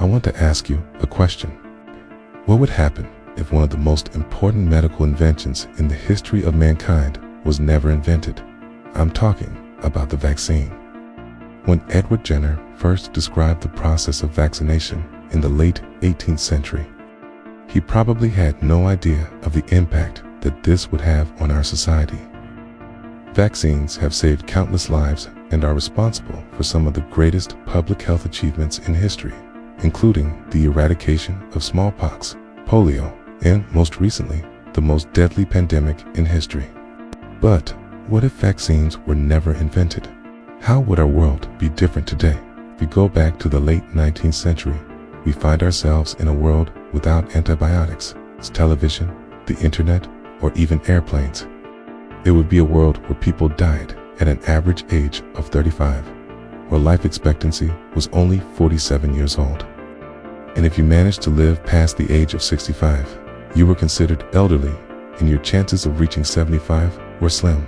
want to ask you a question. What would happen if one of the most important medical inventions in the history of mankind was never invented? I'm talking about the vaccine. When Edward Jenner first described the process of vaccination in the late 18th century, he probably had no idea of the impact that this would have on our society. Vaccines have saved countless lives and are responsible for some of the greatest public health achievements in history, including the eradication of smallpox, polio, and most recently, the most deadly pandemic in history. But what if vaccines were never invented? How would our world be different today? If we go back to the late 19th century, we find ourselves in a world without antibiotics, television, the internet, or even airplanes. It would be a world where people died at an average age of 35, where life expectancy was only 47 years old. And if you managed to live past the age of 65, you were considered elderly, and your chances of reaching 75 were slim.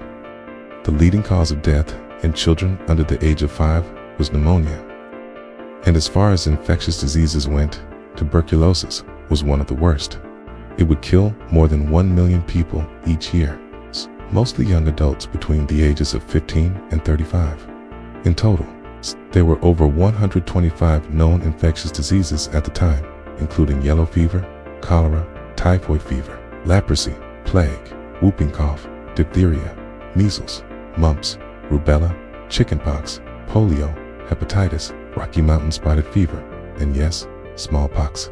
The leading cause of death in children under the age of 5 was pneumonia. And as far as infectious diseases went, tuberculosis was one of the worst. It would kill more than 1 million people each year, mostly young adults between the ages of 15 and 35. In total, there were over 125 known infectious diseases at the time, including yellow fever, cholera, typhoid fever, leprosy, plague, whooping cough, diphtheria, measles, mumps, rubella, chickenpox, polio, hepatitis, Rocky Mountain spotted fever, and yes, smallpox.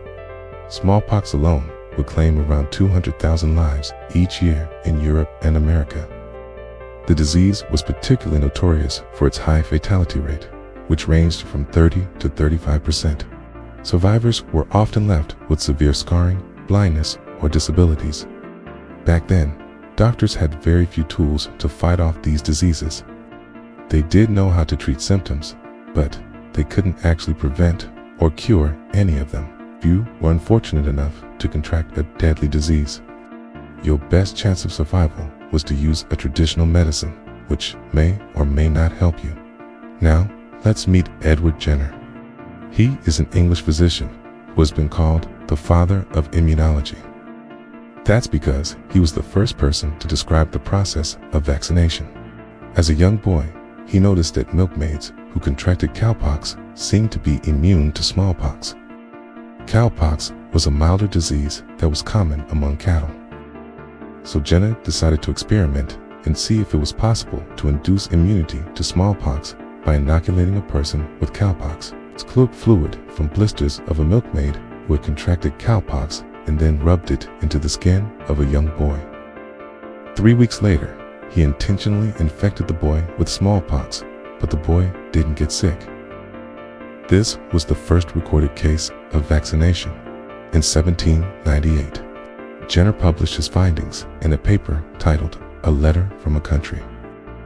Smallpox alone would claim around 200,000 lives each year in Europe and America. The disease was particularly notorious for its high fatality rate, which ranged from 30 to 35%. Survivors were often left with severe scarring, blindness, or disabilities. Back then, doctors had very few tools to fight off these diseases. They did know how to treat symptoms, but they couldn't actually prevent or cure any of them. Few were unfortunate enough to contract a deadly disease. Your best chance of survival was to use a traditional medicine, which may or may not help you. Now, let's meet Edward Jenner. He is an English physician who has been called the father of immunology. That's because he was the first person to describe the process of vaccination. As a young boy, he noticed that milkmaids who contracted cowpox seemed to be immune to smallpox. Cowpox was a milder disease that was common among cattle. So Jenner decided to experiment and see if it was possible to induce immunity to smallpox by inoculating a person with cowpox. It's cloaked fluid from blisters of a milkmaid who had contracted cowpox and then rubbed it into the skin of a young boy. 3 weeks later, he intentionally infected the boy with smallpox, but the boy didn't get sick. This was the first recorded case of vaccination. In 1798, Jenner published his findings in a paper titled A Letter from a Country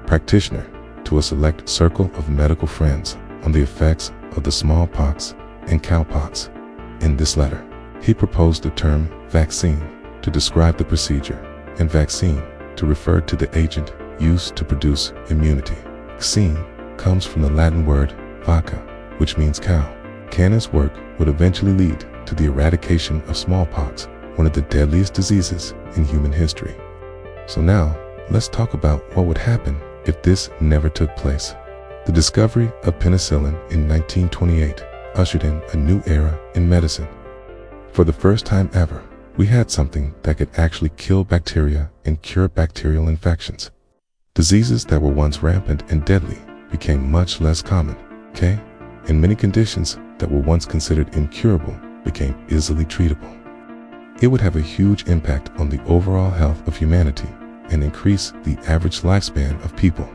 Practitioner to a Select Circle of Medical Friends on the Effects of the Smallpox and Cowpox. In this letter, he proposed the term vaccine to describe the procedure and vaccine to refer to the agent used to produce immunity. Vaccine comes from the Latin word vacca, which means cow. Jenner's work would eventually lead to the eradication of smallpox, one of the deadliest diseases in human history. So now, let's talk about what would happen if this never took place. The discovery of penicillin in 1928 ushered in a new era in medicine. For the first time ever, we had something that could actually kill bacteria and cure bacterial infections. Diseases that were once rampant and deadly became much less common, and many conditions that were once considered incurable became easily treatable. It would have a huge impact on the overall health of humanity and increase the average lifespan of people.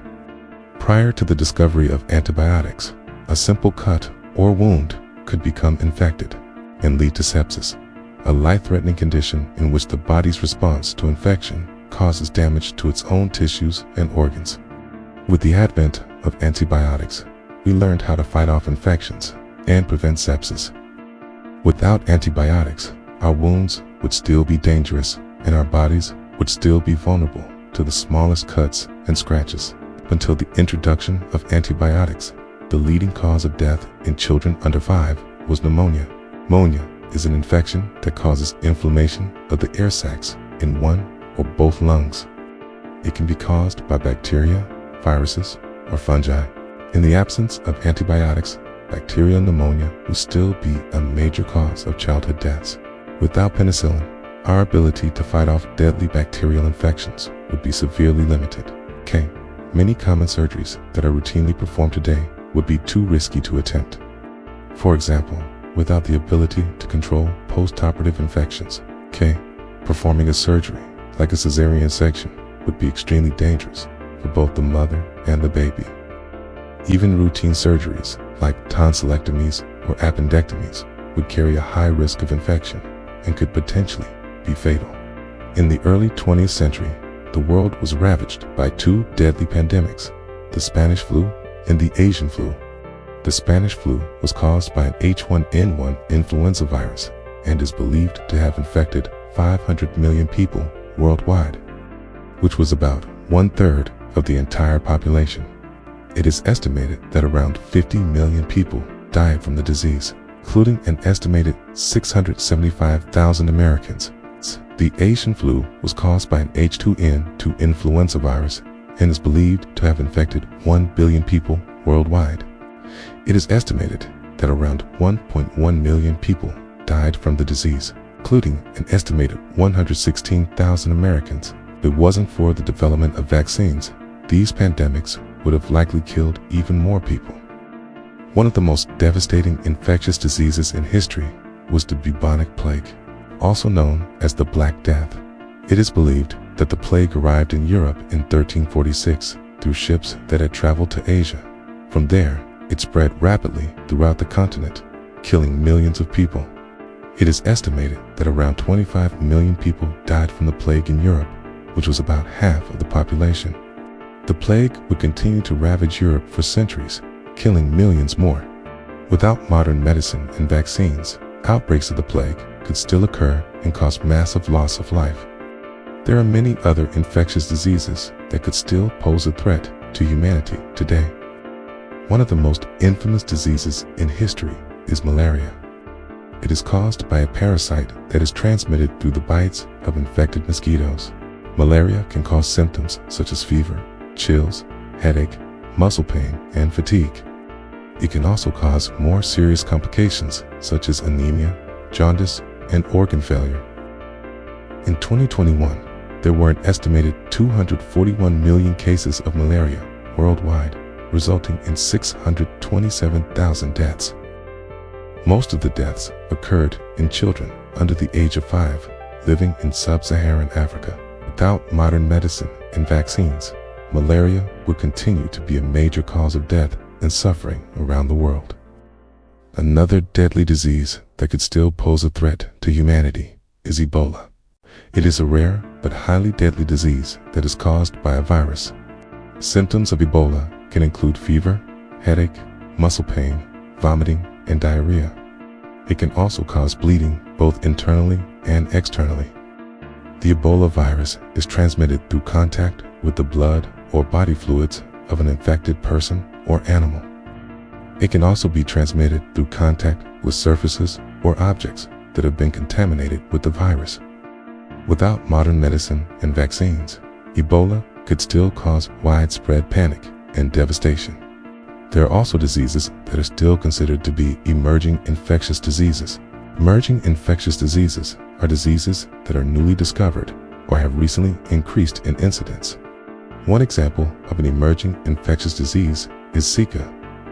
Prior to the discovery of antibiotics, a simple cut or wound could become infected and lead to sepsis, a life-threatening condition in which the body's response to infection causes damage to its own tissues and organs. With the advent of antibiotics, we learned how to fight off infections and prevent sepsis. Without antibiotics, our wounds would still be dangerous and our bodies would still be vulnerable to the smallest cuts and scratches. Until the introduction of antibiotics, the leading cause of death in children under 5 was pneumonia. Pneumonia is an infection that causes inflammation of the air sacs in one or both lungs. It can be caused by bacteria, viruses, or fungi. In the absence of antibiotics, bacterial pneumonia will still be a major cause of childhood deaths. Without penicillin, our ability to fight off deadly bacterial infections would be severely limited. Many common surgeries that are routinely performed today would be too risky to attempt. For example, without the ability to control post-operative infections, performing a surgery like a cesarean section would be extremely dangerous for both the mother and the baby. Even routine surgeries like tonsillectomies or appendectomies would carry a high risk of infection and could potentially be fatal. In the early 20th century, the world was ravaged by two deadly pandemics, the Spanish flu and the Asian flu. The Spanish flu was caused by an H1N1 influenza virus and is believed to have infected 500 million people worldwide, which was about 1/3 of the entire population. It is estimated that around 50 million people died from the disease, including an estimated 675,000 Americans. The Asian flu was caused by an H2N2 influenza virus and is believed to have infected 1 billion people worldwide. It is estimated that around 1.1 million people died from the disease, including an estimated 116,000 Americans. If it wasn't for the development of vaccines, these pandemics would have likely killed even more people. One of the most devastating infectious diseases in history was the bubonic plague, also known as the Black Death. It is believed that the plague arrived in Europe in 1346 through ships that had traveled to Asia. From there, it spread rapidly throughout the continent, killing millions of people. It is estimated that around 25 million people died from the plague in Europe, which was about half of the population. The plague would continue to ravage Europe for centuries, killing millions more. Without modern medicine and vaccines, outbreaks of the plague could still occur and cause massive loss of life. There are many other infectious diseases that could still pose a threat to humanity today. One of the most infamous diseases in history is malaria. It is caused by a parasite that is transmitted through the bites of infected mosquitoes. Malaria can cause symptoms such as fever, chills, headache, muscle pain, and fatigue. It can also cause more serious complications such as anemia, jaundice, and organ failure. In 2021, there were an estimated 241 million cases of malaria worldwide, resulting in 627,000 deaths. Most of the deaths occurred in children under the age of 5 living in sub-Saharan Africa. Without modern medicine and vaccines, malaria would continue to be a major cause of death and suffering around the world. Another deadly disease that could still pose a threat to humanity is Ebola. It is a rare but highly deadly disease that is caused by a virus. Symptoms of Ebola can include fever, headache, muscle pain, vomiting, and diarrhea. It can also cause bleeding both internally and externally. The Ebola virus is transmitted through contact with the blood or body fluids of an infected person or animal. It can also be transmitted through contact with surfaces or objects that have been contaminated with the virus. Without modern medicine and vaccines, Ebola could still cause widespread panic and devastation. There are also diseases that are still considered to be emerging infectious diseases. Emerging infectious diseases are diseases that are newly discovered or have recently increased in incidence. One example of an emerging infectious disease is Zika.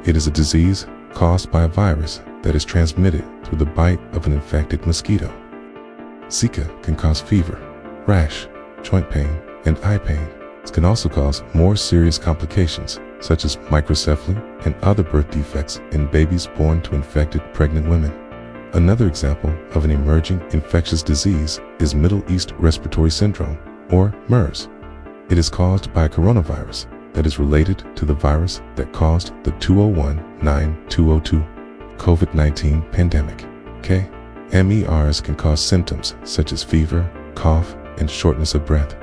It is a disease caused by a virus that is transmitted through the bite of an infected mosquito. Zika can cause fever, rash, joint pain, and eye pain. It can also cause more serious complications such as microcephaly and other birth defects in babies born to infected pregnant women. Another example of an emerging infectious disease is Middle East Respiratory Syndrome, or MERS. It is caused by a coronavirus that is related to the virus that caused the 2019-2002 COVID-19 pandemic. MERS can cause symptoms such as fever, cough, and shortness of breath.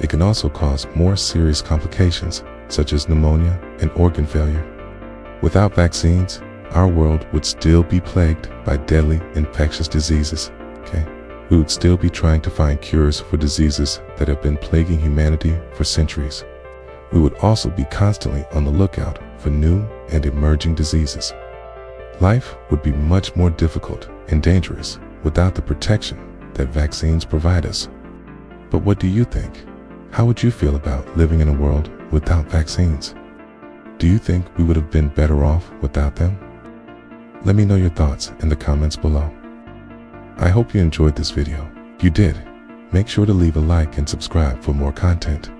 It can also cause more serious complications such as pneumonia and organ failure. Without vaccines, our world would still be plagued by deadly infectious diseases, okay? We would still be trying to find cures for diseases that have been plaguing humanity for centuries. We would also be constantly on the lookout for new and emerging diseases. Life would be much more difficult and dangerous without the protection that vaccines provide us. But what do you think? How would you feel about living in a world without vaccines? Do you think we would have been better off without them? Let me know your thoughts in the comments below. I hope you enjoyed this video. If you did, make sure to leave a like and subscribe for more content.